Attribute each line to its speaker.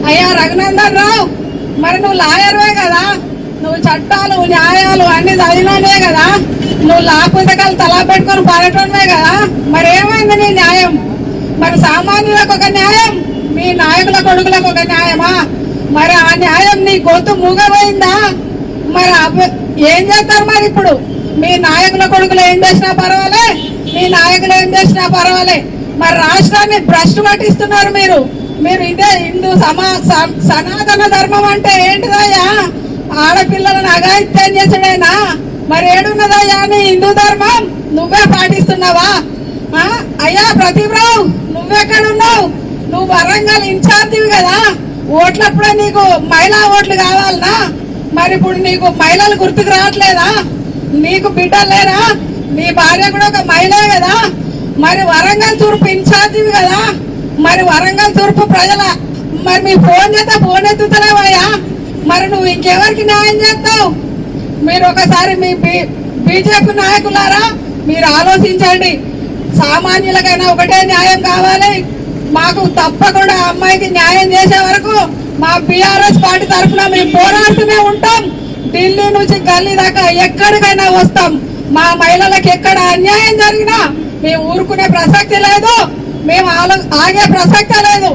Speaker 1: అయ్యా రఘునందన్ రావు, మరి నువ్వు లాయర్వే కదా, నువ్వు చట్టాలు న్యాయాలు అన్ని చదివినవే కదా, నువ్వు లా పుస్తకాలు తలా పెట్టుకొని పడటమే కదా, మరి ఏమైంది నీ న్యాయం? మరి సామాన్యులకు ఒక న్యాయం, మీ నాయకుల కొడుకులకు ఒక న్యాయమా? మరి ఆ న్యాయం నీ గొంతు మూగపోయిందా? మరి ఏం చేస్తారు మరి ఇప్పుడు? మీ నాయకుల కొడుకులు ఏం చేసినా పర్వాలే, మీ నాయకులు ఏం చేసినా పర్వాలే, మరి రాష్ట్రాన్ని భ్రష్టు పట్టిస్తున్నారు మీరు. మీరు ఇదే హిందూ సనాతన ధర్మం అంటే ఏంటిదయ్యా? ఆడపిల్లలను అఘాయిత్యం చేసుడేనా? మరి ఏడున్నదయ్యా నీ హిందూ ధర్మం? నువ్వే పాటిస్తున్నావా? అయ్యా ప్రతిభరావు, నువ్వెక్కడున్నావు? నువ్వు వరంగల్ ఇన్ఛార్జివి కదా, ఓట్లప్పుడే నీకు మహిళా ఓట్లు కావాలనా? మరి ఇప్పుడు నీకు మహిళలు గుర్తుకు రావట్లేదా? నీకు బిడ్డలు లేరా? నీ భార్య కూడా ఒక మహిళే కదా, మరి వరంగల్ తూర్పు ఇన్ఛార్జివి కదా, మరి వరంగల్ తూర్పు ప్రజల మరి మీ ఫోన్ చేస్తే ఫోన్ ఎత్తుతలేవయ్యా? మరి నువ్వు ఇంకెవరికి న్యాయం చేస్తావు? మీరు ఒకసారి మీ బీజేపీ నాయకులారా మీరు ఆలోచించండి. సామాన్యులకైనా ఒకటే న్యాయం కావాలి. మాకు తప్పకుండా అమ్మాయికి న్యాయం చేసే వరకు మా బీఆర్ఎస్ పార్టీ తరఫున మేము పోరాడుతూనే ఉంటాం. ఢిల్లీ నుంచి గల్లీ దాకా ఎక్కడికైనా వస్తాం. మా మహిళలకు ఎక్కడ అన్యాయం జరిగినా మేము ఊరుకునే ప్రసక్తి లేదు, మేము ఆగే ప్రసక్తే లేదు.